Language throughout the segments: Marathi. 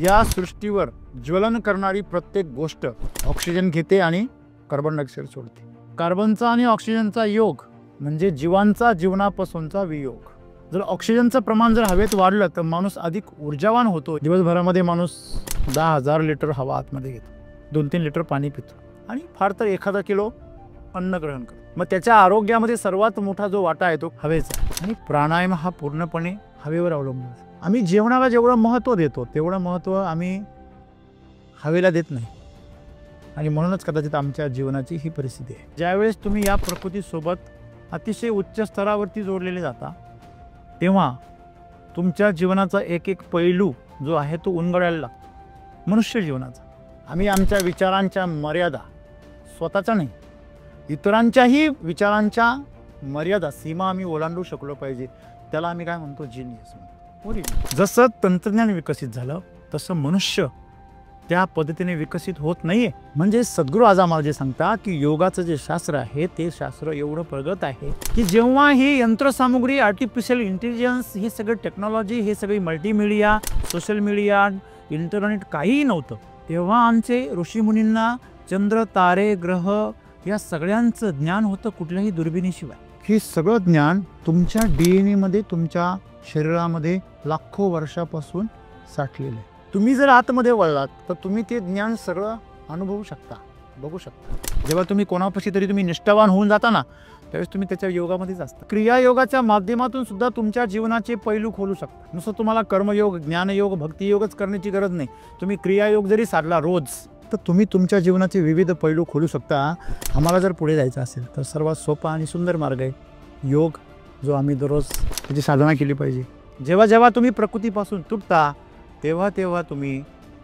या सृष्टीवर ज्वलन करणारी प्रत्येक गोष्ट ऑक्सिजन घेते आणि कार्बन डायऑक्साईड सोडते। कार्बनचा आणि ऑक्सिजनचा योग म्हणजे जीवांचा जीवनापासूनचा वियोग। जर ऑक्सिजनचं प्रमाण जर हवेत वाढलं तर माणूस अधिक ऊर्जावान होतो। दिवसभरामध्ये माणूस 10,000 लिटर हवा आतमध्ये घेतो, 2-3 लिटर पाणी पितो आणि फार तर 1 किलो अन्न ग्रहण करतो। मग त्याच्या आरोग्यामध्ये सर्वात मोठा जो वाटा आहे तो हवेचा। आणि प्राणायाम हा पूर्णपणे हवेवर अवलंबून आहे। आम्ही जेवणाला जेवढं महत्त्व देतो तेवढं महत्त्व आम्ही हवेला देत नाही आणि म्हणूनच कदाचित आमच्या जीवनाची ही परिस्थिती आहे। ज्यावेळेस तुम्ही या प्रकृतीसोबत अतिशय उच्च स्तरावरती जोडलेले जाता तेव्हा तुमच्या जीवनाचा एक एक पैलू जो आहे तो उलगडायला लागतो। मनुष्य जीवनाचा आम्ही आमच्या विचारांच्या मर्यादा, स्वतःच्या नाही इतरांच्याही विचारांच्या मर्यादा, सीमा आम्ही ओलांडू शकलो पाहिजे। त्याला आम्ही काय म्हणतो, जीनियस म्हणतो। जसं तंत्रज्ञान विकसित झालं तसं मनुष्य त्या पद्धतीने विकसित होत नाहीये। म्हणजे सद्गुरू आज आम्हाला जे सांगता की योगाचं जे शास्त्र आहे ते शास्त्र एवढं प्रगत आहे की जेव्हा ही यंत्रसामुग्री, आर्टिफिशियल इंटेलिजन्स, हे सगळं टेक्नॉलॉजी, हे सगळी मल्टीमीडिया, सोशल मीडिया, इंटरनेट काहीही नव्हतं तेव्हा आमचे ऋषीमुनींना चंद्र, तारे, ग्रह या सगळ्यांचं ज्ञान होतं कुठल्याही दुर्बिणीशिवाय। हे सगळं ज्ञान तुमच्या DNA मध्ये, तुमच्या शरीरामध्ये लाखो वर्षापासून साठलेलं आहे। तुम्ही जर आतमध्ये वळलात तर तुम्ही ते ज्ञान सगळं अनुभवू शकता, बघू शकता। जेव्हा तुम्ही कोणापाशी तरी तुम्ही निष्ठावान होऊन जाता ना त्यावेळेस तुम्ही त्याच्या योगामध्येच असता। क्रियायोगाच्या माध्यमातून सुद्धा तुमच्या जीवनाचे पैलू खोलू शकता। नुसतं तुम्हाला कर्मयोग, ज्ञानयोग, भक्तियोगच करण्याची गरज नाही। तुम्ही क्रियायोग जरी साधला रोज तर तुम्ही तुमच्या जीवनाचे विविध पैलू खोलू शकता। आम्हाला जर पुढे जायचं असेल तर सर्वात सोपा आणि सुंदर मार्ग आहे योग, जो आम्ही दररोज त्याची साधना केली पाहिजे। जेव्हा जेव्हा तुम्ही प्रकृतीपासून तुटता तेव्हा तेव्हा तुम्ही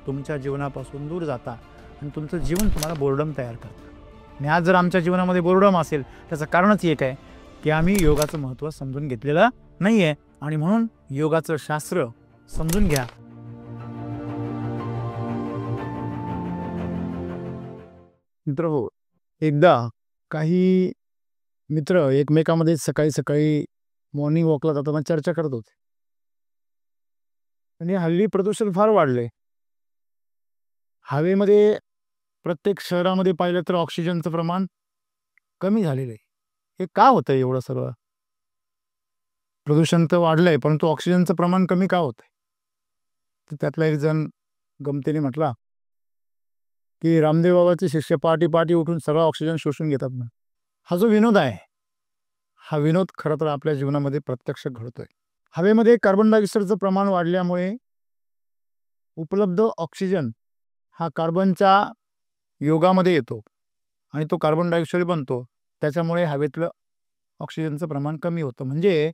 तुमच्या जीवनापासून दूर जाता आणि तुमचं जीवन तुम्हाला बोर्डम तयार करतं। आणि आज जर आमच्या जीवनामध्ये बोर्डम असेल त्याचं कारणच एक आहे की आम्ही योगाचं महत्त्व समजून घेतलेलं नाही आहे आणि म्हणून योगाचं शास्त्र समजून घ्या। मित्र हो, एकदा काही मित्र एकमेकांमध्ये सकाळी सकाळी मॉर्निंग वॉकला जाताना चर्चा करत होते आणि हल्ली प्रदूषण फार वाढले। हवेमध्ये प्रत्येक शहरामध्ये पाहिलं तर ऑक्सिजनचं प्रमाण कमी झालेलं आहे। हे का होतं एवढं सर्व? प्रदूषण तर वाढलंय परंतु ऑक्सिजनचं प्रमाण कमी का होतंय? तर त्यातला एक जण गमतीने म्हटला की रामदेव बाबाचे शिष्य पहाटे पहाटे उठून सगळा ऑक्सिजन शोषून घेतात ना। हा जो विनोद आहे हा विनोद खरं तर आपल्या जीवनामध्ये प्रत्यक्ष घडतोय। हवेमध्ये कार्बन डायऑक्साईडचं प्रमाण वाढल्यामुळे उपलब्ध ऑक्सिजन हा कार्बनच्या योगामध्ये येतो आणि तो कार्बन डायऑक्साईड बनतो। त्याच्यामुळे हवेतलं ऑक्सिजनचं प्रमाण कमी होतं। म्हणजे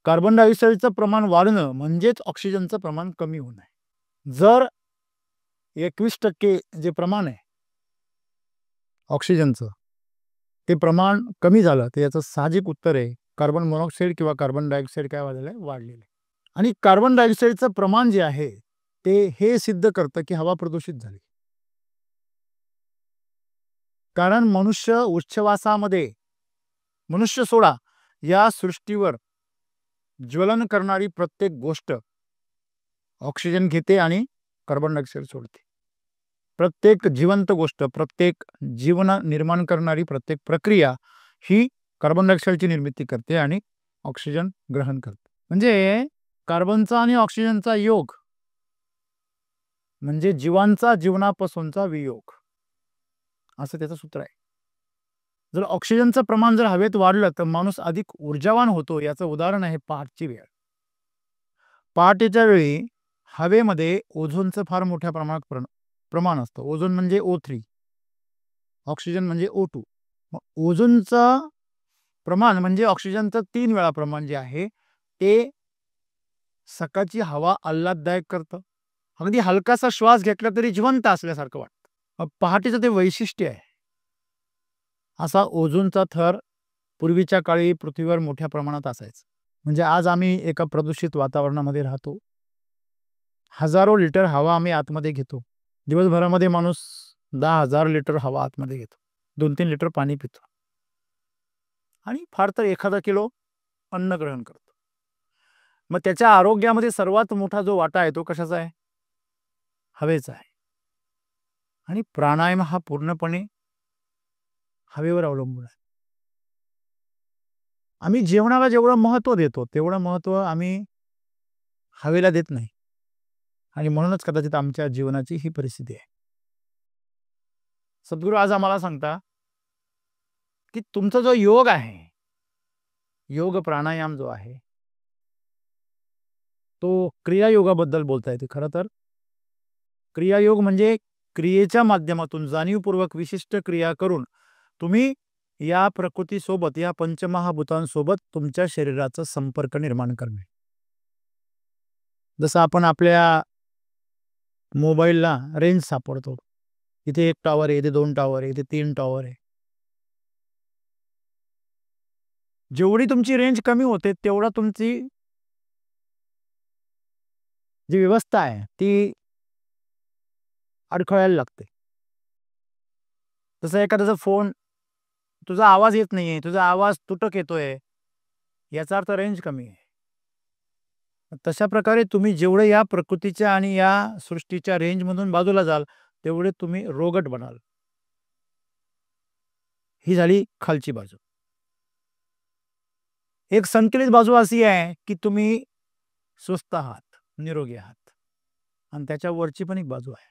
कार्बन डायऑक्साईडचं प्रमाण वाढणं म्हणजेच ऑक्सिजनचं प्रमाण कमी होणं आहे। जर 21% जे प्रमाण आहे ऑक्सिजनचं ते प्रमाण कमी झालं तर याचं साहजिक उत्तर आहे कार्बन मोनॉक्साईड किंवा कार्बन डायऑक्साईड काय वाढलेलं आहे, वाढलेलं आहे। आणि कार्बन डायऑक्साईडचं प्रमाण जे आहे ते हे सिद्ध करतं की हवा प्रदूषित झाली। कारण मनुष्य उच्छवासामध्ये, मनुष्य सोडा, या सृष्टीवर ज्वलन करणारी प्रत्येक गोष्ट ऑक्सिजन घेते आणि कार्बन डायऑक्साईड सोडते। प्रत्येक जिवंत गोष्ट, प्रत्येक जीवन निर्माण करणारी प्रत्येक प्रक्रिया ही कार्बन डायऑक्साईडची निर्मिती करते आणि ऑक्सिजन ग्रहण करते। म्हणजे कार्बनचा आणि ऑक्सिजनचा योग म्हणजे जीवांचा जीवनापासूनचा वियोग, असं त्याचं सूत्र आहे। जर ऑक्सिजनचं प्रमाण जर हवेत वाढलं तर माणूस अधिक ऊर्जावान होतो। याचं उदाहरण आहे पहाटेची वेळ। पहाटेच्या वेळी हवेमध्ये ओझोनचं फार मोठ्या प्रमाणात प्रमाण असतं। ओझोन म्हणजे O3, ऑक्सिजन म्हणजे O2। मग ओझोनचं प्रमाण म्हणजे ऑक्सिजनचं 3 वेळा प्रमाण जे आहे ते सकाळची हवा आल्हाददायक करतं। अगदी हलकासा श्वास घेतला तरी जिवंत असल्यासारखं वाटतं। पहाटेचं ते वैशिष्ट्य आहे। असा ओझोनचा थर पूर्वीच्या काळी पृथ्वीवर मोठ्या प्रमाणात असायचा। म्हणजे आज आम्ही एका प्रदूषित वातावरणामध्ये राहतो। हजारो लिटर हवा आम्ही आतमध्ये घेतो। दिवसभरामध्ये माणूस 10,000 लिटर हवा आतमध्ये घेतो, 2-3 लिटर पाणी पितो आणि फार तर 1 किलो अन्न ग्रहण करतो। मग त्याच्या आरोग्यामध्ये सर्वात मोठा जो वाटा आहे तो कशाचा आहे? हवेचा आहे आणि प्राणायाम हा पूर्णपणे हवेवर अवलंबून आहे. आम्ही जेवणाला जेवढं महत्त्व देतो तेवढं महत्त्व आम्ही हवेला देत नाही आणि म्हणूनच कदाचित आमच्या जीवनाची ही परिस्थिती आहे. सद्गुरू आज आम्हाला सांगता की तुमचा जो योग आहे, योग प्राणायाम जो आहे, तो क्रियायोगाबद्दल बोलता येते. खरं तर क्रियायोग म्हणजे क्रियेच्या माध्यमातून जाणीवपूर्वक विशिष्ट क्रिया करून तुम्ही या प्रकृतीसोबत, या पंचमहाभूतांसोबत तुमच्या शरीराचा संपर्क निर्माण करणे. जसं आपण आपल्या मोबाईलला रेंज सापडतो. इथे 1 टॉवर आहे, इथे 2 टॉवर आहे, इथे 3 टॉवर आहे. जेवढी तुमची रेंज कमी होते तेवढा तुमची जी व्यवस्था आहे ती अडखळायला लागते. जसं एखाद्याचा फोन, तुझा आवाज येत नाहीये, तुझा आवाज तुटक येतोय, याचा अर्थ रेंज कमी आहे. तशा प्रकारे तुम्ही जेवढे या प्रकृतीच्या आणि या सृष्टीच्या रेंजमधून बाजूला जाल तेवढे तुम्ही रोगट बनाल. ही झाली खालची बाजू. एक संतुलित बाजू अशी आहे की तुम्ही स्वस्थ आहात, निरोगी आहात आणि त्याच्या वरची पण एक बाजू आहे.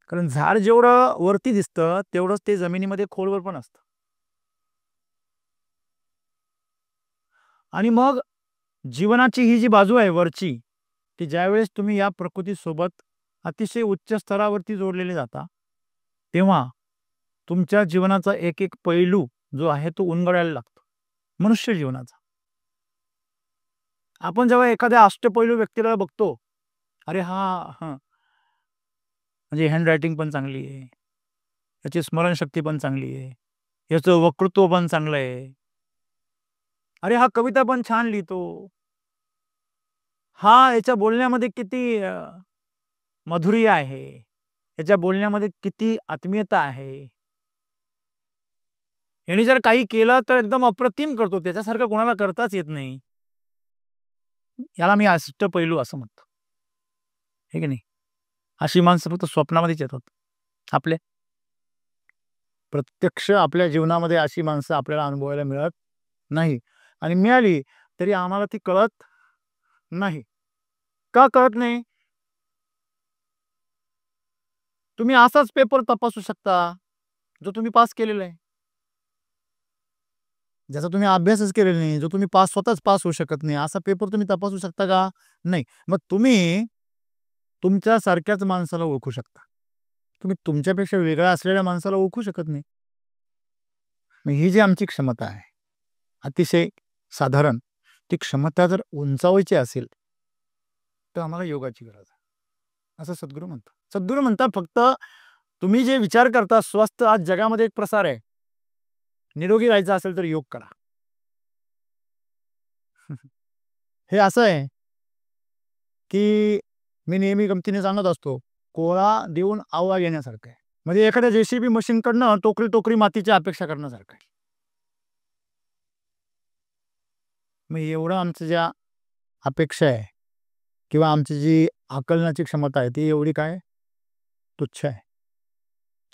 कारण झाड जेवढं वरती दिसतं तेवढंच ते जमिनीमध्ये खोलवर पण असतं. आणि मग जीवनाची ही जी बाजू आहे वरची, ती ज्यावेळेस तुम्ही या प्रकृतीसोबत अतिशय उच्च स्तरावरती जोडलेले जाता, तेव्हा तुमच्या जीवनाचा एक एक पैलू जो आहे तो उलगडायला लागतो. मनुष्य जीवनाचा आपण जेव्हा एखाद्या अष्टपैलू व्यक्तीला बघतो, अरे हा म्हणजे हँडरायटिंग पण चांगली आहे, याची स्मरणशक्ती पण चांगली आहे, याचं वक्तृत्व पण चांगलं आहे, अरे हा कविता पण छान लिहितो, हा याच्या बोलण्यामध्ये किती माधुर्य आहे, याच्या बोलण्यामध्ये किती आत्मीयता आहे, याने जर काही केलं तर एकदम अप्रतिम करतो, त्याच्यासारखं कोणाला करताच येत नाही. याला मी अष्टपैलू असं म्हणतो, हे की नाही? अशी माणसं फक्त स्वप्नामध्येच येतात. आपल्या प्रत्यक्ष आपल्या जीवनामध्ये अशी माणसं आपल्याला अनुभवायला मिळत नाही आणि मिळाली तरी आम्हाला ती कळत नाही. का कळत नाही? तुम्ही असाच पेपर तपासू शकता जो तुम्ही पास केलेला आहे, ज्याचा तुम्ही अभ्यासच केलेला नाही, जो तुम्ही स्वतःच पास होऊ शकत नाही, असा पेपर तुम्ही तपासू शकता का? नाही. मग तुम्ही तुमच्या सारख्याच माणसाला ओळखू शकता, तुम्ही तुमच्यापेक्षा वेगळ्या असलेल्या माणसाला ओळखू शकत नाही. मग ही जी आमची क्षमता आहे अतिशय साधारण, ती क्षमता जर उंचावायची असेल तर आम्हाला योगाची गरज आहे, असं सद्गुरू म्हणतात. सद्गुरू म्हणतात फक्त तुम्ही जे विचार करता स्वस्थ, आज जगामध्ये एक प्रसार आहे, निरोगी राहायचं असेल तर योग करा. हे असं आहे की मी नेहमी गमतीने सांगत असतो, कोळा देऊन आवळा घेण्यासारखं आहे. म्हणजे एखाद्या जेसीबी मशीनकडनं टोकरी टोकरी मातीची अपेक्षा करण्यासारखं आहे. मग एवढं आमचं ज्या अपेक्षा आहे किंवा आमची जी आकलनाची क्षमता आहे ती एवढी काय तुच्छ आहे,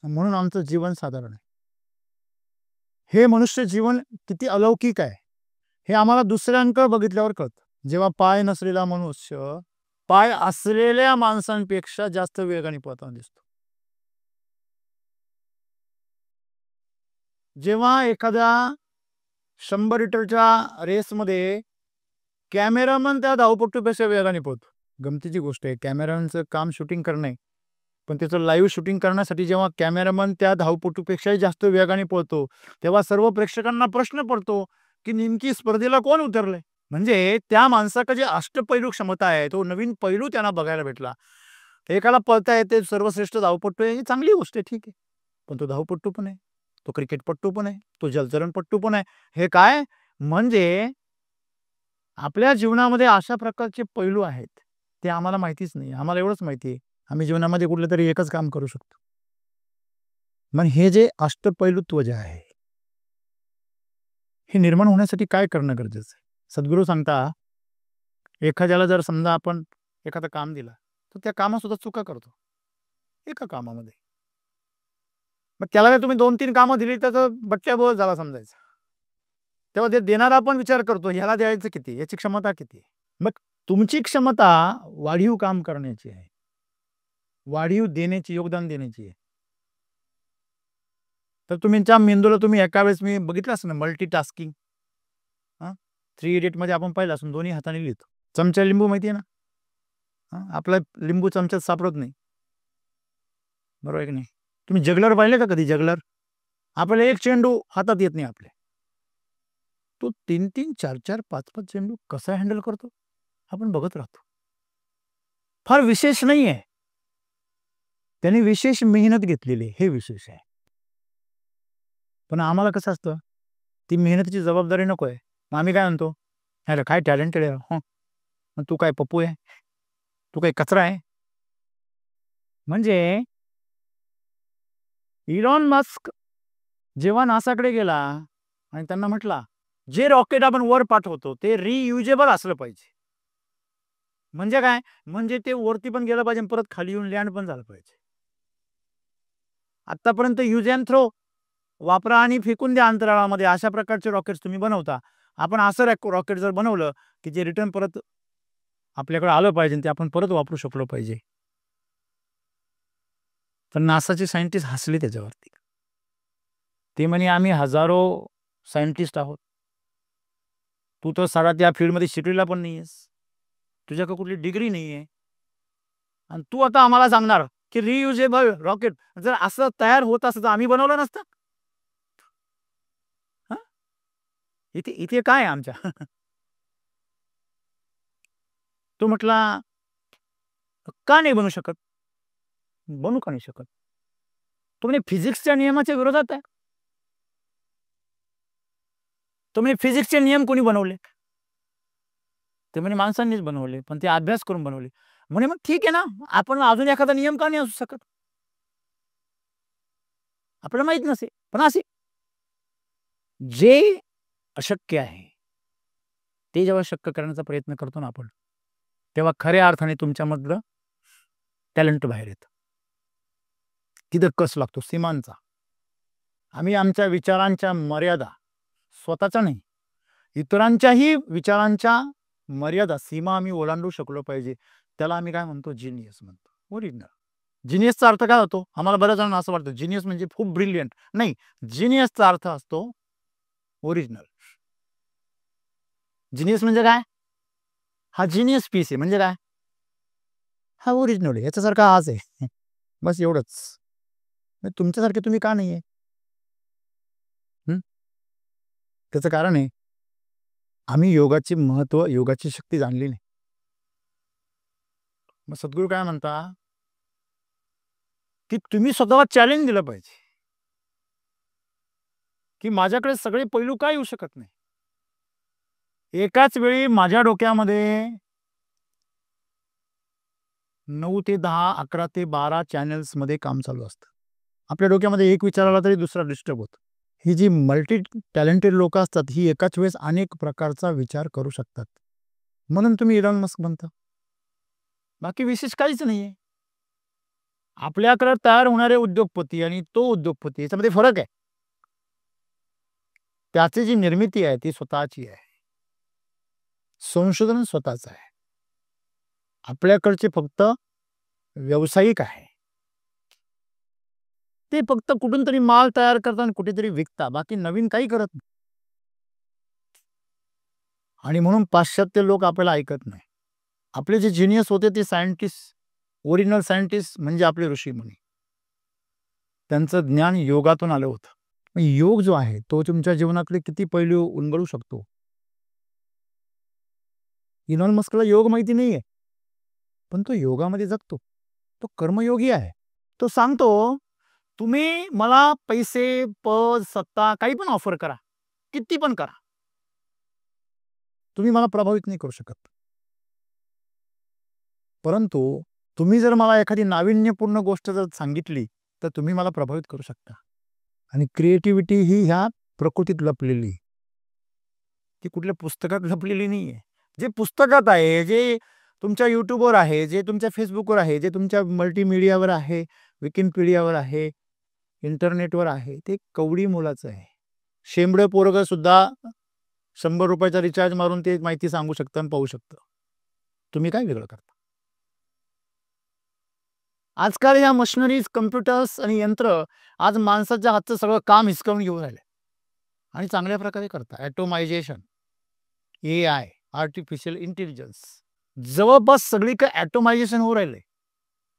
म्हणून आमचं जीवन साधारण आहे. हे मनुष्य जीवन किती अलौकिक आहे हे आम्हाला दुसऱ्यांकडे बघितल्यावर कळतं. जेव्हा पाय नसलेला मनुष्य पाय असलेल्या माणसांपेक्षा जास्त वेगाने पळताना दिसतो. जेव्हा एखाद्या 100 मीटरच्या रेसमध्ये कॅमेरामन त्या धावपटूपेक्षा वेगाने पळतो. गमतीची गोष्ट आहे, कॅमेरामनचं काम शूटिंग करणे, पण त्याचं लाईव्ह शूटिंग करण्यासाठी जेव्हा कॅमेरामन त्या धावपटूपेक्षाही जास्त वेगाने पळतो तेव्हा सर्व प्रेक्षकांना प्रश्न पडतो की नेमकी स्पर्धेला कोण उतरले. म्हणजे त्या माणसाकडे जे अष्टपैलू क्षमता आहे तो नवीन पैलू त्यांना बघायला भेटला. एकाला पळता येते, सर्वश्रेष्ठ धावपटू आहे, ही चांगली गोष्ट आहे, ठीक आहे, पण तो धावपटू पण आहे, तो क्रिकेटपटू पण आहे, तो जलतरणपटू पण आहे. हे काय म्हणजे आपल्या जीवनामध्ये अशा प्रकारचे पैलू आहेत ते आम्हाला माहितीच नाही. आम्हाला एवढंच माहिती आहे आम्ही जीवनामध्ये कुठलं तरी एकच काम करू शकतो. मग हे जे अष्टपैलुत्व जे आहे हे निर्माण होण्यासाठी काय करणं गरजेचं आहे? सद्गुरू सांगता, एखाद्याला जर समजा आपण एखादं काम दिलं तर त्या कामात चुका करतो एका कामामध्ये. मग त्याला जर तुम्ही 2-3 कामं दिली तर बट्ट्याबोळ झाला समजायचं. तेव्हा ते देणारा पण विचार करतो ह्याला द्यायचं किती, याची क्षमता किती आहे. मग तुमची क्षमता वाढीव काम करण्याची आहे, वाढीव देण्याची, योगदान देण्याची आहे. तर तुमच्या मेंदूला तुम्ही एका वेळेस मी बघितलं असेल ना मल्टीटास्किंग. हां, 3 इडियटमध्ये आपण पाहिलं असून दोन्ही हाताने लिहितो. चमचा लिंबू माहिती आहे ना? आपला लिंबू चमच्यात सापडत नाही. बरोबर आहे की नाही? तुम्ही जगलर पाहिले का कधी जगलर? आपल्याला एक चेंडू हातात येत नाही आपल्या. तो 3-3, 4-4, 5-5 चेंडू कसा हँडल करतो? आपण बघत राहतो. फार विशेष नाहीये. त्याने विशेष मेहनत घेतलेली आहे, हे विशेष आहे. पण आम्हाला कसं असतं, ती मेहनतीची जबाबदारी नकोय. मग आम्ही काय म्हणतो, "अरे काय टॅलेंटेड आहे. हं, मग तू काय पप्पू आहे? तू काय कचरा आहे?" म्हणजे इलॉन मस्क जेव्हा नासाकडे गेला आणि त्यांना म्हटला, "जे रॉकेट आपण वर पाठवतो ते रियुजेबल असलं पाहिजे." म्हणजे काय? म्हणजे ते वरती पण गेलं पाहिजे आणि परत खाली येऊन लँड पण झालं पाहिजे. आत्तापर्यंत यूज अँड थ्रो, वापरा आणि फेकून द्या अंतराळामध्ये, अशा प्रकारचे रॉकेट्स तुम्ही बनवता. आपण असं रॉकेट जर बनवलं, की जे रिटर्न परत आपल्याकडे आलं पाहिजे आणि ते आपण परत वापरू शकलो पाहिजे. तर नासाचे सायंटिस्ट हसले त्याच्यावरती. ते म्हणे, "आम्ही हजारो सायंटिस्ट आहोत. तू तर सारा त्या फील्डमध्ये शिकलेला पण नाहीयेस. तुझ्याकडे कुठली डिग्री नाहीये. आणि तू आता आम्हाला सांगणार, की रियुजेबल रॉकेट जर असं तयार होत असतं तर आम्ही बनवलं नसतं?" हां? इथे इथे काय आहे आमच्या? तो म्हटला, "का नाही बनू शकत? बनू का नाही शकत?" तो म्हणे, "फिजिक्सच्या नियमाच्या विरोधात आहे." तो म्हणे, "फिजिक्सचे नियम कोणी बनवले?" ते म्हणे, "माणसांनीच बनवले, पण ते अभ्यास करून बनवले." म्हणे, "मग ठीक आहे ना, आपण अजून एखादा नियम का नाही असू शकत? आपल्याला माहीत नसेल, पण असे जे अशक्य आहे, ते जेव्हा शक्य करण्याचा प्रयत्न करतो ना आपण, तेव्हा खऱ्या अर्थाने तुमच्यामधलं टॅलेंट बाहेर येतं. तिथं कस लागतो सीमांचा. आम्ही आमच्या विचारांच्या मर्यादा, स्वतःच्या नाही, इतरांच्याही विचारांच्या मर्यादा, सीमा आम्ही ओलांडू शकलो पाहिजे. त्याला आम्ही काय म्हणतो? जीनियस म्हणतो, ओरिजिनल. जीनियसचा अर्थ काय होतो? आम्हाला बऱ्याच जणांना असं वाटतं जीनियस म्हणजे खूप ब्रिलियंट. नाही, जीनियसचा अर्थ असतो ओरिजिनल. जीनियस म्हणजे काय? हा जीनियस पीस आहे. म्हणजे काय? हा ओरिजिनल आहे. याच्यासारखा हाच आहे. बस एवढंच. मग तुमच्यासारखे तुम्ही का नाहीये? त्याचं कारण आहे, आम्ही योगाचे महत्त्व, योगाची शक्ती जाणली नाही. मग सद्गुरू काय म्हणता, की तुम्ही स्वतःला चॅलेंज दिलं पाहिजे, की माझ्याकडे सगळे पैलू का येऊ शकत नाही? एकाच वेळी माझ्या डोक्यामध्ये 9 ते 10, 11 ते 12 चॅनल्समध्ये काम चालू असतं. आपल्या डोक्यामध्ये एक विचार आला तरी दुसरा डिस्टर्ब होतो. ही जी मल्टी टॅलेंटेड लोकं असतात, ही एकाच वेळेस अनेक प्रकारचा विचार करू शकतात. म्हणून तुम्ही इलॉन मस्क बनता. बाकी विशेष काहीच नाहीये. आपल्याकडे तयार होणारे उद्योगपती आणि तो उद्योगपती याच्यामध्ये फरक आहे. त्याची जी निर्मिती आहे ती स्वतःची आहे. संशोधन स्वतःचं आहे. आपल्याकडचे फक्त व्यावसायिक आहे. ते फक्त कुठून तरी माल तयार करतात आणि कुठेतरी विकतात. बाकी नवीन काही करत नाही. आणि म्हणून पाश्चात्य लोक आपल्याला ऐकत नाही. आपले जे जीनियस होते ते सायंटिस्ट, ओरिजिनल सायंटिस्ट म्हणजे आपले ऋषीमुनी. त्यांचं ज्ञान योगातून आलं होतं. मग योग जो आहे तो तुमच्या जीवनातले किती पैलू उलगडू शकतो. इलॉन मस्कला योग माहिती नाहीये, पण तो योगामध्ये जगतो. तो कर्मयोगी आहे. तो सांगतो, तुम्ही मला पैसे, पद, सत्ता काही पण ऑफर करा. किती पण करा. तुम्ही मला प्रभावित नाही करू शकत. परंतु तुम्ही जर मला एखादी नाविन्यपूर्ण गोष्ट जर सांगितली, तर तुम्ही मला प्रभावित करू शकता. आणि क्रिएटिव्हिटी ही ह्या प्रकृतीत लपलेली आहे. ती कुठल्या पुस्तकात लपलेली नाहीये. जे पुस्तकात आहे, जे तुमच्या युट्यूबवर आहे, जे तुमच्या फेसबुकवर आहे, जे तुमच्या मल्टीमीडियावर आहे, विकिपीडियावर आहे, इंटरनेटवर आहे, ते कवडी मोलाचं आहे. शेंबडं पोरगं सुद्धा 100 रुपयाचा रिचार्ज मारून ते माहिती सांगू शकतं आणि पाहू शकतं. तुम्ही काय वेगळं करता? आजकाल या मशिनरीज, कम्प्युटर्स आणि यंत्र आज माणसाच्या हातचं सगळं काम हिसकावून घेऊन राहिले आणि चांगल्या प्रकारे करतात. ॲटोमायझेशन, AI, आर्टिफिशियल इंटेलिजन्स, जवळपास सगळीकडे ॲटोमायझेशन होऊ राहिले.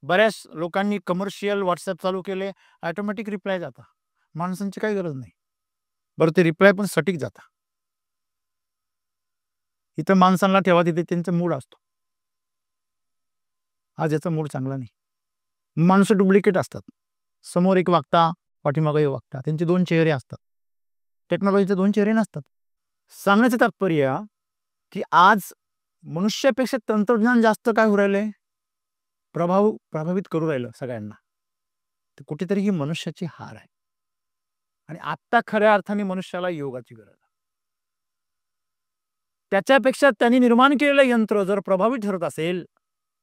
बऱ्याच लोकांनी कमर्शियल WhatsApp चालू केले, ऑटोमॅटिक रिप्लाय जाता. माणसांची काही गरज नाही. बरं ते रिप्लाय पण सटीक जाता. इथं माणसांना ठेवा, तिथे त्यांचा मूड असतो. आज याचा मूड चांगला नाही. माणसं डुप्लिकेट असतात. समोर एक वागता, पाठीमागे एक वागता. त्यांचे 2 चेहरे असतात. टेक्नॉलॉजीचे 2 चेहरे नसतात. सांगण्याचं तात्पर्य की आज मनुष्यापेक्षा तंत्रज्ञान जास्त काय होऊ राहिलंय? प्रभावित करू राहिलं सगळ्यांना. तर कुठेतरी ही मनुष्याची हार आहे. आणि आत्ता खऱ्या अर्थाने मनुष्याला योगाची गरज आहे. त्याच्यापेक्षा त्यांनी निर्माण केलेलं यंत्र जर प्रभावी ठरत असेल,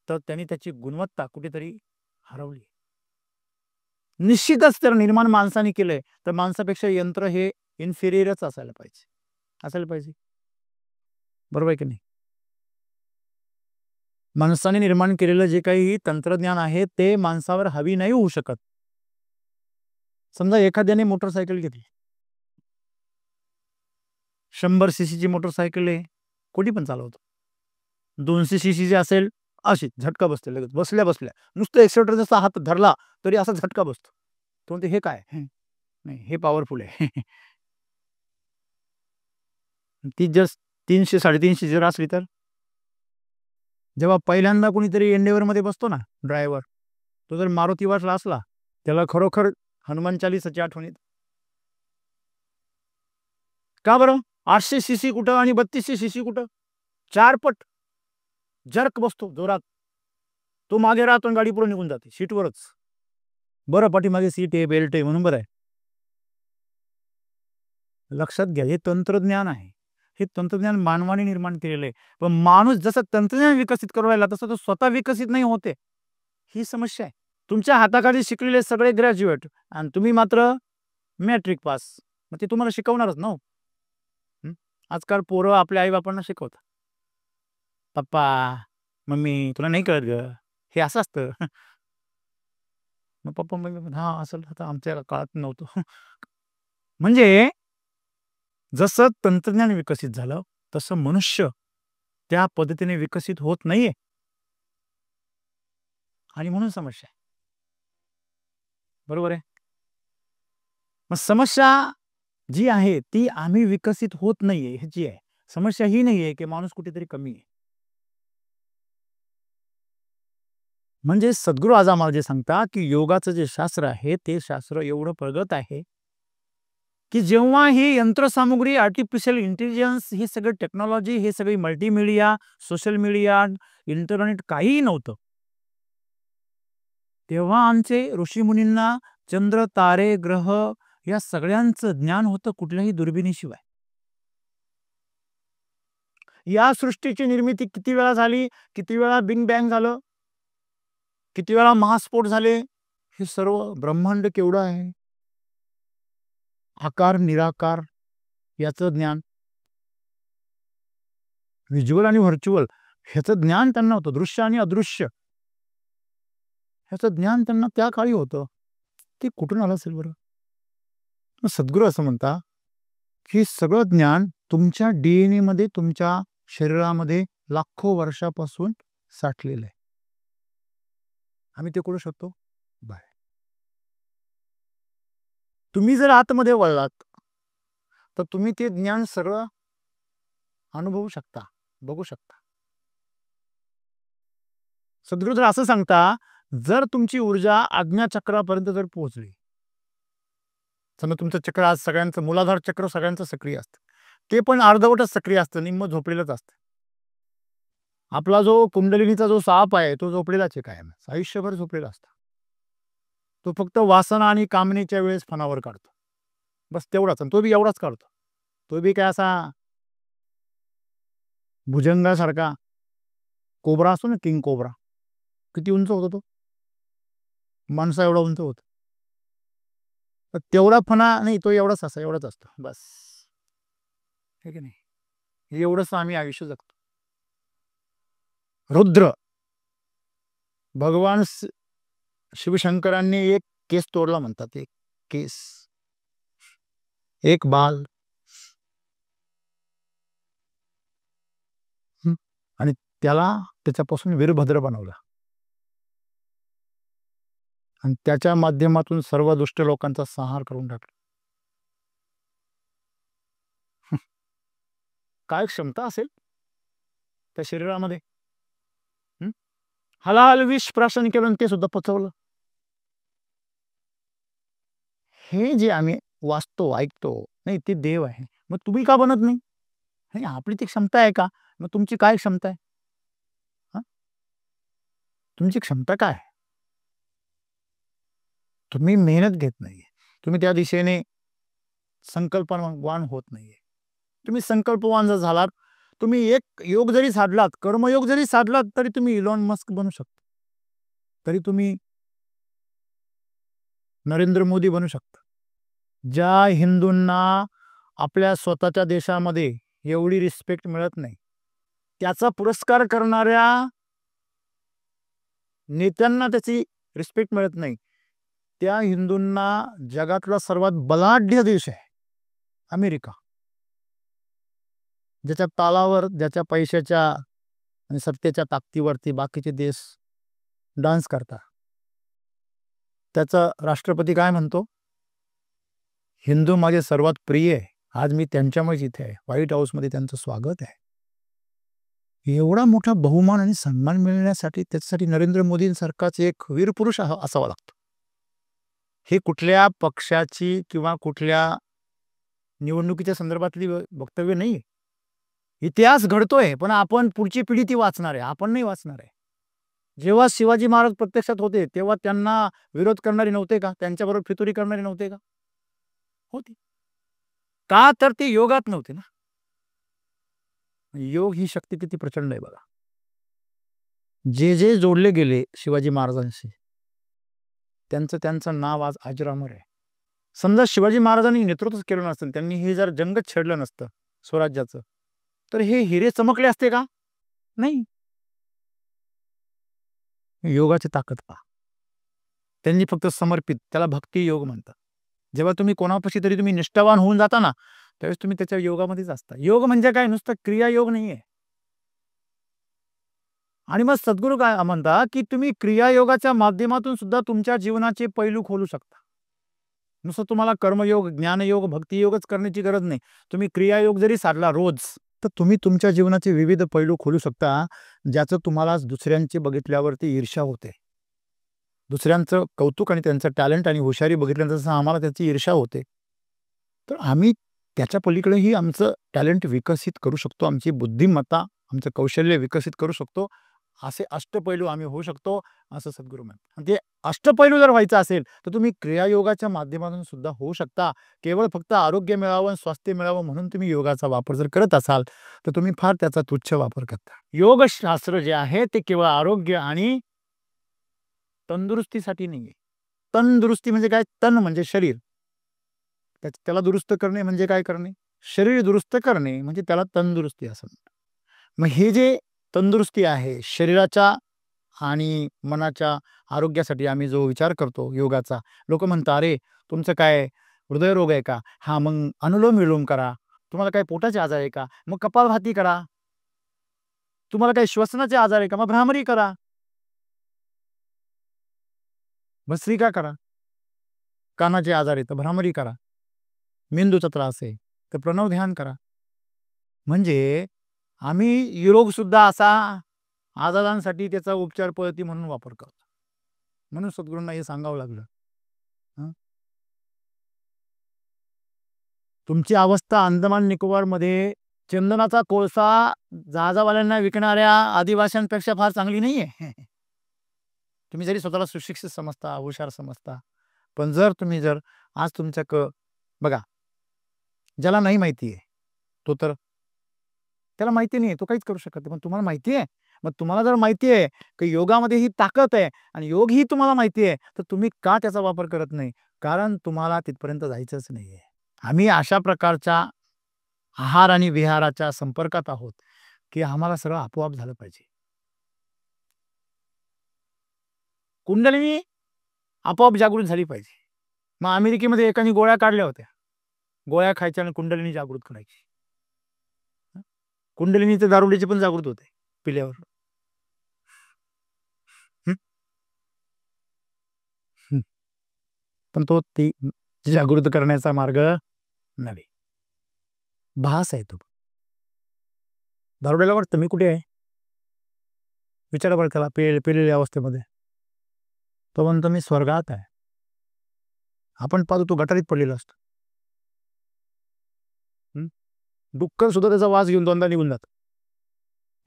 तर त्यांनी त्याची गुणवत्ता कुठेतरी हरवली. निश्चितच तर निर्माण माणसाने केलंय, तर माणसापेक्षा यंत्र हे इन्फिरियरच असायला पाहिजे. बरोबर आहे की नाही? माणसाने निर्माण केलेलं जे काही तंत्रज्ञान आहे, ते माणसावर हावी नाही होऊ शकत. समजा एखाद्याने मोटरसायकल घेतली. 100 सीसीची मोटरसायकल आहे, कोणी पण चालवतो. 200 सीसीची असेल, अशी झटका बसते लगेच, बसल्या नुसतं एक्सेलेटर जसा हात धरला तरी असा झटका बसतो. तो म्हणतो हे काय? नाही, हे पॉवरफुल आहे. ती जर 300-350 जर असली तर, जेव्हा पहिल्यांदा कोणीतरी एंडेव्हरमध्ये बसतो ना ड्रायव्हर, तो जर मारुतीवाला असला, त्याला खरोखर हनुमान चालीसाची आठवण येते. का बरं? 800 सीसी कुठं आणि 3200 सीसी कुठं? 4 पट जर्क बसतो जोरात. तो मागे राहतो आणि गाडी पुढे निघून जाते सीटवरच. बरं, पाठीमागे सीट आहे, बेल्ट आहे म्हणून बरं आहे. लक्षात घ्या, हे तंत्रज्ञान आहे. हे तंत्रज्ञान मानवाने निर्माण केलेलं आहे. पण माणूस जसं तंत्रज्ञान विकसित करू राहिला, तसं तो स्वतः विकसित नाही होते. ही समस्या आहे. तुमच्या हाताखाली शिकलेले सगळे ग्रॅज्युएट आणि तुम्ही मात्र मॅट्रिक पास. मग ते तुम्हाला शिकवणारच ना हो. आजकाल पोरं आपल्या आई-बापांना शिकवतात. "पप्पा, मम्मी तुला नाही कळत गं, हे असं असतं." मग पप्पा मम्मी म्हणतात, "हां, असेल आता आमच्या काळात नव्हतं." म्हणजे जसं तंत्रज्ञान विकसित झालं, तसं मनुष्य त्या पद्धतीने विकसित होत नाहीये. आणि म्हणून समस्या आहे. बरोबर आहे. मग समस्या जी आहे ती आम्ही विकसित होत नाहीये ह्याची आहे. समस्या ही नाहीये की माणूस कुठेतरी कमी आहे. म्हणजे सद्गुरू आज आम्हाला जे सांगतात की योगाचं जे शास्त्र आहे, ते शास्त्र एवढं प्रगत आहे की जेव्हा ही यंत्रसामुग्री, आर्टिफिशियल इंटेलिजन्स, हे सगळं टेक्नॉलॉजी, हे सगळी मल्टीमीडिया, सोशल मीडिया, इंटरनेट काहीही नव्हतं. तेव्हा आमचे ऋषीमुनींना चंद्र, तारे, ग्रह या सगळ्यांचं ज्ञान होतं कुठल्याही दुर्बिणीशिवाय. या सृष्टीची निर्मिती किती वेळा झाली, किती वेळा बिग बँग झालं, किती वेळा महास्फोट झाले, हे सर्व ब्रह्मांड केवढं आहे, आकार निराकार याचं ज्ञान, व्हिज्युअल आणि व्हर्च्युअल ह्याचं ज्ञान त्यांना होतं. दृश्य आणि अदृश्य ह्याचं ज्ञान त्यांना त्या काळी होतं. ते कुठून आलं असेल बरं? सद्गुरू असं म्हणतात की सगळं ज्ञान तुमच्या DNA मध्ये, तुमच्या शरीरामध्ये लाखो वर्षापासून साठलेलं आहे. आम्ही ते करू शकतो बाहेर. तुम्ही जर आतमध्ये वळलात, तर तुम्ही ते ज्ञान सगळं अनुभवू शकता, बघू शकता. सद्गुरू जर असं सांगता, जर तुमची ऊर्जा आज्ञाचक्रापर्यंत जर पोहोचली, समजा तुमचं चक्र आज सगळ्यांचं मूलाधार चक्र सगळ्यांचं सक्रिय असतं, ते पण अर्धवटच सक्रिय असतं, निम्म झोपलेलंच असतं. आपला जो कुंडलिनीचा जो साप आहे, तो झोपलेलाच आहे कायम, आयुष्यभर झोपलेला असतो. तो फक्त वासना आणि कामनेच्या वेळेस फणावर काढतो, बस तेवढाच. आणि तो बी एवढाच काढतो. तो बी काय असा भुजंगासारखा कोब्रा असतो ना, किंग कोब्रा, किती उंच होतो तो, माणसा एवढा उंच होतो. तर तेवढा फणा नाही, तो एवढाच असा, एवढाच असतो बस. हे की नाही, एवढंच आम्ही आयुष्य जगतो. रुद्र भगवान शिवशंकरांनी एक केस तोडला म्हणतात, एक केस, एक बाल. आणि त्याला त्याच्यापासून वीरभद्र बनवलं आणि त्याच्या माध्यमातून सर्व दुष्ट लोकांचा संहार करून टाकला. काय क्षमता असेल त्या शरीरामध्ये. हलाल विष प्राशन केलं आणि ते सुद्धा पचवलं. हे जे आम्ही वाचतो ऐकतो, नाही ते देव आहे. मग तुम्ही का बनत नाही? आपली ती क्षमता आहे का? मग तुमची काय क्षमता आहे? तुमची क्षमता काय? तुम्ही मेहनत घेत नाहीये, तुम्ही त्या दिशेने संकल्पवान होत नाहीये. तुम्ही संकल्पवान जर झालात, तुम्ही एक योग जरी साधलात, कर्मयोग जरी साधलात, तरी तुम्ही इलॉन मस्क बनू शकता, तरी तुम्ही नरेंद्र मोदी बनू शकता. ज्या हिंदूंना आपल्या स्वतःच्या देशामध्ये एवढी रिस्पेक्ट मिळत नाही, त्याचा पुरस्कार करणाऱ्या नेत्यांना त्याची रिस्पेक्ट मिळत नाही, त्या हिंदूंना जगातला सर्वात बलाढ्य देश आहे अमेरिका, ज्याच्या तालावर, ज्याच्या पैशाच्या आणि सत्तेच्या ताकदीवरती बाकीचे देश डान्स करतात. त्याचा राष्ट्रपती काय म्हणतो? हिंदू माझे सर्वात प्रिय आहे, आज मी त्यांच्यामुळेच इथे आहे. व्हाईट हाऊसमध्ये त्यांचं स्वागत आहे. एवढा मोठा बहुमान आणि सन्मान मिळण्यासाठी त्याच्यासाठी नरेंद्र मोदींसारखाच एक वीर पुरुष असावा लागतो. हे कुठल्या पक्षाची किंवा कुठल्या निवडणुकीच्या संदर्भातली वक्तव्य नाही. इतिहास घडतोय, पण आपण पुढची पिढी ती वाचणार आहे, आपण नाही वाचणार आहे. जेव्हा शिवाजी महाराज प्रत्यक्षात होते, तेव्हा त्यांना विरोध करणारे नव्हते का? त्यांच्याबरोबर फितुरी करणारे नव्हते का? होते. का तर ते योगात नव्हते ना. योग ही शक्ती किती प्रचंड आहे बघा. जे जे जोडले गेले शिवाजी महाराजांशी, त्यांचं नाव आज अजरामर आहे. समजा शिवाजी महाराजांनी नेतृत्व केलं नसतं, त्यांनी हे जर जंगच छेडलं नसतं स्वराज्याचं, तर हे हिरे चमकले असते का? नाही. योगाची ताकद पहा. त्यांनी फक्त समर्पित, त्याला भक्ती योग म्हणतात. जेव्हा तुम्ही कोणापाशी तरी तुम्ही निष्ठावान होऊन जाता ना, त्यावेळेस तुम्ही त्याच्या योगामध्येच असता. योग म्हणजे काय? नुसतं क्रियायोग नाहीये. आणि मग सद्गुरू काय म्हणतात, की तुम्ही क्रियायोगाच्या माध्यमातून सुद्धा तुमच्या जीवनाचे पैलू खोलू शकता. नुसतं तुम्हाला कर्मयोग, ज्ञानयोग, भक्तियोगच करण्याची गरज नाही. तुम्ही क्रियायोग जरी साधला रोज, तर तुम्ही तुमच्या जीवनाचे विविध पैलू खोलू शकता, ज्याचं तुम्हाला दुसऱ्यांचे बघितल्यावरती ईर्ष्या होते. दुसऱ्यांचं कौतुक आणि त्यांचं टॅलेंट आणि हुशारी बघितल्यानंतर जसं आम्हाला त्याची ईर्ष्या होते, तर आम्ही त्याच्या पलीकडेही आमचं टॅलेंट विकसित करू शकतो, आमची बुद्धिमत्ता, आमचं कौशल्य विकसित करू शकतो. असे अष्टपैलू आम्ही होऊ शकतो, असं सद्गुरू म्हणतात. ते अष्टपैलू जर व्हायचं असेल, तर तुम्ही क्रियायोगाच्या माध्यमातून सुद्धा होऊ शकता. केवळ फक्त आरोग्य मिळावं, स्वास्थ्य मिळावं म्हणून तुम्ही योगाचा वापर जर करत असाल, तर तुम्ही फार त्याचा तुच्छ वापर करता. योगशास्त्र जे आहे ते केवळ आरोग्य आणि तंदुरुस्तीसाठी नाहीये. तंदुरुस्ती म्हणजे काय? तन म्हणजे शरीर, त्याला दुरुस्त करणे म्हणजे काय करणे? शरीर दुरुस्त करणे म्हणजे त्याला तंदुरुस्ती असं म्हणतात. मग हे जे तंदुरुस्ती आहे शरीराच्या आणि मनाच्या आरोग्यासाठी आम्ही जो विचार करतो योगाचा, लोक म्हणतात, अरे तुमचं काय हृदयरोग आहे का? हा, मग अनुलोम विलोम करा. तुम्हाला काय पोटाचे आजार आहे का? मग कपालभाती करा. तुम्हाला काही श्वसनाचे आजार आहे का? मग भ्रामरी करा, भस्त्रिका करा. कानाचे आजार आहे तर भ्रामरी करा. मेंदूचा त्रास आहे तर प्रणव ध्यान करा. म्हणजे आम्ही योग सुद्धा असा आजारांसाठी त्याचा उपचार पद्धती म्हणून वापर करतो. म्हणून सद्गुरूंना हे सांगावं लागलं. तुमची अवस्था अंदमान निकोबार मध्ये चंदनाचा कोळसा जहाजावाल्यांना विकणाऱ्या आदिवासींपेक्षा फार चांगली नाहीये. तुम्ही जरी स्वतःला सुशिक्षित समजता, हुशार समजता, पण जर आज तुमच्या बघा, ज्याला नाही माहिती आहे तो तर त्याला माहिती नाही, तो काहीच करू शकत नाही. पण तुम्हाला माहिती आहे मग तुम्हाला जर माहिती आहे की योगामध्ये ही ताकद आहे आणि योग ही तुम्हाला माहिती आहे, तर तुम्ही का त्याचा वापर करत नाही? कारण तुम्हाला तिथपर्यंत जायचंच नाहीये. आम्ही अशा प्रकारच्या आहार आणि विहाराच्या संपर्कात आहोत, की आम्हाला सगळं आपोआप झालं पाहिजे. कुंडलिनी आपोआप जागृत झाली पाहिजे. मग अमेरिकेमध्ये एकाने गोळ्या काढल्या होत्या. गोळ्या खायच्या आणि कुंडलिनी जागृत करायची. कुंडलिनी तर दारुड्याचे पण जागृत होते पिल्यावर. हं, हं. पण तो ती जागृत करण्याचा मार्ग नव्हे. भास आहे तो. दारुड्याला वाटतं मी कुठे आहे? विचारा बरं त्याला पेलेल्या अवस्थेमध्ये. तो म्हणतो मी स्वर्गात आहे. आपण पाहतो तो गटारीत पडलेला असतो. डुक्कर सुद्धा त्याचा वास घेऊन दोनदा निघून जातं.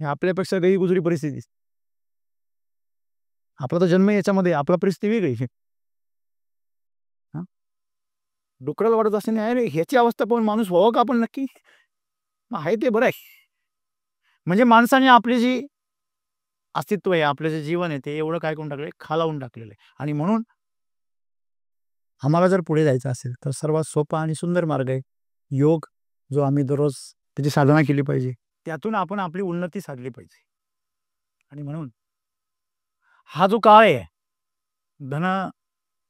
हे आपल्यापेक्षा गैरगुजरी परिस्थिती. आपला तर जन्म याच्यामध्ये, आपला परिस्थिती वेगळी. हां, डुकराला वाटत असे नाही, अरे ह्याची अवस्था पाहून माणूस व्हावं का आपण नक्की? मग आहे ते बरं आहे. म्हणजे माणसाने आपली जी अस्तित्व आहे, आपलं जे जीवन आहे, ते एवढं काय करून टाकलंय, खालावून टाकलेलं आहे. आणि म्हणून आम्हाला जर पुढे जायचं असेल, तर सर्वात सोपा आणि सुंदर मार्ग आहे योग, जो आम्ही दररोज त्याची साधना केली पाहिजे. त्यातून आपण आपली उन्नती साधली पाहिजे. आणि म्हणून हा जो काळ आहे, धन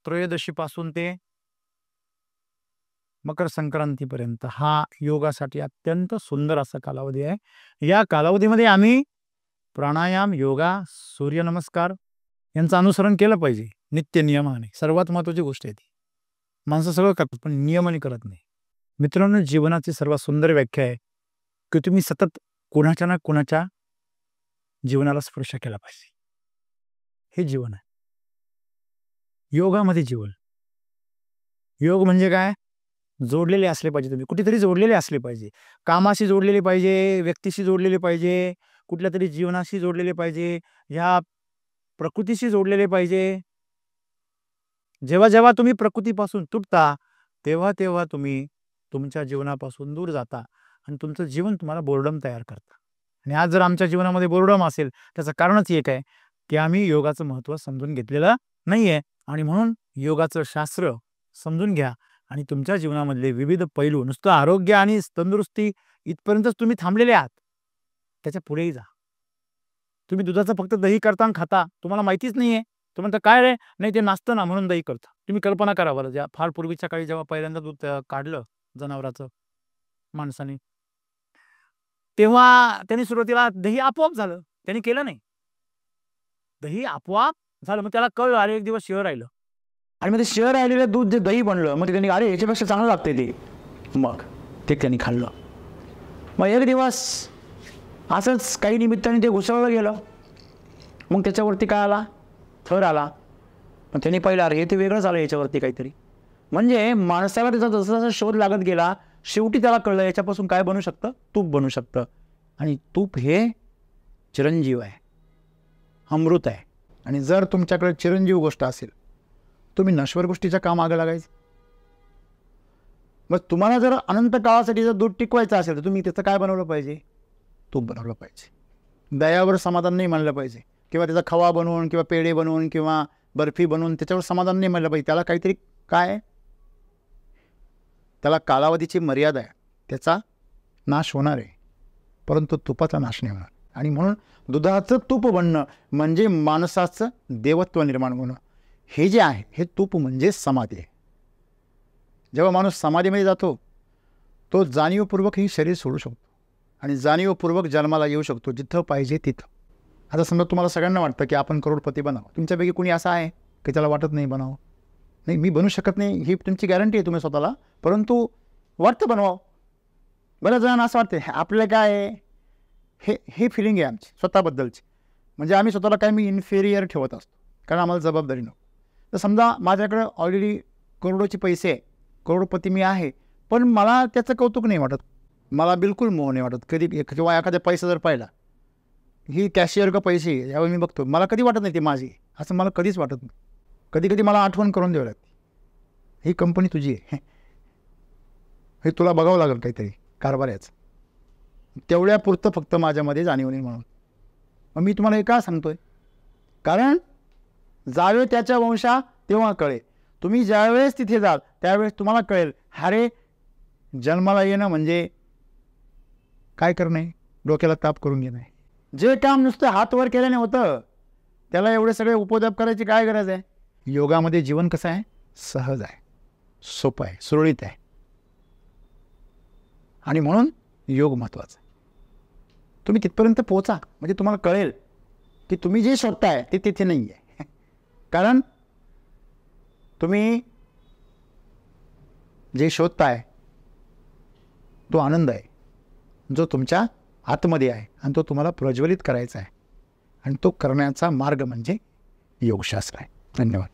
त्रयोदशीपासून ते मकर संक्रांतीपर्यंत हा योगासाठी अत्यंत सुंदर असा कालावधी आहे. या कालावधीमध्ये आम्ही प्राणायाम, योगा, सूर्यनमस्कार यांचं अनुसरण केलं पाहिजे नित्य नियमाने. सर्वात महत्त्वाची गोष्ट आहे ती. माणसं सगळं करतात पण नियमाने करत नाही. मित्रांनो, जीवनाची सर्वात सुंदर व्याख्या आहे की तुम्ही सतत कोणाच्या ना कोणाच्या जीवनाला स्पर्श केला पाहिजे. हे जीवन आहे. योगामध्ये जीवन. योग म्हणजे काय? जोडलेले असले पाहिजे. तुम्ही कुठेतरी जोडलेले असले पाहिजे. कामाशी जोडलेले पाहिजे, व्यक्तीशी जोडलेले पाहिजे, कुठल्यातरी जीवनाशी जोडलेले पाहिजे, ह्या प्रकृतीशी जोडलेले पाहिजे. जेव्हा जेव्हा तुम्ही प्रकृतीपासून तुटता, तेव्हा तेव्हा तुम्ही तुमच्या जीवनापासून दूर जाता आणि तुमचं जीवन तुम्हाला बोर्डम तयार करतं. आणि आज जर आमच्या जीवनामध्ये बोर्डम असेल, त्याचं कारणच एक आहे की आम्ही योगाचं महत्त्व समजून घेतलेलं नाहीये. आणि म्हणून योगाचं शास्त्र समजून घ्या आणि तुमच्या जीवनामधले विविध पैलू, नुसतं आरोग्य आणि तंदुरुस्ती इथपर्यंतच तुम्ही थांबलेले आहात, त्याच्या पुढेही जा. तुम्ही दुधाचं फक्त दही करता आणि खाता, तुम्हाला माहितीच नाहीये. तुम्ही म्हणता काय रे? नाही ते नाचतं ना म्हणून दही करता. तुम्ही कल्पना करा बरं, ज्या फार पूर्वीच्या काळी जेव्हा पहिल्यांदा दूध काढलं जनावराचं माणसाने, तेव्हा त्यांनी सुरुवातीला दही आपोआप झालं. त्यांनी केलं नाही. दही आपोआप झालं. मग त्याला कळलं, अरे एक दिवस शिळं राहिलं. आणि मग ते शिळं राहिलेलं दूध जे दही बनलं, मग त्यांनी अरे याच्यापेक्षा चांगलं लागतंय ते. मग ते त्यांनी खाल्लं. मग एक दिवस असंच काही निमित्ताने ते घुसळलं गेलं. मग त्याच्यावरती काय आला? थर आला. मग त्यांनी पाहिलं अरे हे ते वेगळंच आलं याच्यावरती काहीतरी. म्हणजे माणसाला त्याचा जसा जसा शोध लागत गेला, शेवटी त्याला कळलं याच्यापासून काय बनू शकतं? तूप बनू शकतं. आणि तूप हे चिरंजीव आहे, अमृत आहे. आणि जर तुमच्याकडे चिरंजीव गोष्ट असेल, तुम्ही नश्वर गोष्टीच्या का मागं लागायचं? मग तुम्हाला जर अनंत काळासाठी जर दूध टिकवायचं असेल, तर तुम्ही त्याचं काय बनवलं पाहिजे? तूप बनवलं पाहिजे. दह्यावर समाधान नाही मानलं पाहिजे, किंवा त्याचा खवा बनवून किंवा पेढे बनवून किंवा बर्फी बनवून त्याच्यावर समाधान नाही मानलं पाहिजे. त्याला काहीतरी काय आहे? त्याला कालावधीची मर्यादा आहे. त्याचा नाश होणार आहे, परंतु तुपाचा नाश नाही होणार. आणि म्हणून दुधाचं तूप बनणं म्हणजे माणसाचं देवत्व निर्माण होणं. हे जे आहे हे तूप म्हणजे समाधी आहे. जेव्हा माणूस समाधीमध्ये जातो, तो जाणीवपूर्वक ही शरीर सोडू शकतो आणि जाणीवपूर्वक जन्माला येऊ शकतो जिथं पाहिजे तिथं. आता समजा तुम्हाला सगळ्यांना वाटतं की आपण करोडपती बनावं. तुमच्यापैकी कोणी असं आहे की त्याला वाटत नाही बनावं? नाही, मी बनू शकत नाही ही तुमची गॅरंटी आहे तुम्ही स्वतःला, परंतु वाटतं बनवावं. बऱ्याच जणांना असं वाटतं आपल्याला काय आहे, हे फिलिंग आहे आमची स्वतःबद्दलची. म्हणजे आम्ही स्वतःला काय मी इन्फेरियर ठेवत असतो, कारण आम्हाला जबाबदारी नको. तर समजा माझ्याकडे ऑलरेडी करोडोचे पैसे आहे, करोडपती मी आहे, पण मला त्याचं कौतुक नाही वाटत, मला बिलकुल मोह नाही वाटत. कधी किंवा एखाद्या पैसा जर पाहिला, ही कॅशियर का पैसे यावेळी मी बघतो, मला कधी वाटत नाही ती माझी, असं मला कधीच वाटत नाही. कधी कधी मला आठवण करून द्यावी लागते, ही कंपनी तुझी आहे, हे तुला बघावं लागेल काहीतरी कारभार याचं. तेवढ्यापुरतं फक्त माझ्यामध्ये जाणीव नाही म्हणून. मग मी तुम्हाला हे का सांगतोय? कारण जावे त्याच्या वंशा तेव्हा कळेल. तुम्ही ज्यावेळेस तिथे जाल त्यावेळेस तुम्हाला कळेल, अरे जन्माला येणं म्हणजे काय करणं आहे? डोक्याला ताप करून घेणं आहे. जे काम नुसतं हात वर केल्याने होतं त्याला एवढे सगळे उपद्रव करायची काय गरज आहे? योगामध्ये जीवन कसं आहे? सहज आहे, सोपं आहे, सुरळीत आहे. आणि म्हणून योग महत्त्वाचा आहे. तुम्ही तिथपर्यंत पोहोचा म्हणजे तुम्हाला कळेल की तुम्ही जे शोधताय ते तिथे नाही आहे. कारण तुम्ही जे शोधताय तो आनंद आहे जो तुमच्या आतमध्ये आहे आणि तो तुम्हाला प्रज्वलित करायचा आहे. आणि तो करण्याचा मार्ग म्हणजे योगशास्त्र आहे. धन्यवाद.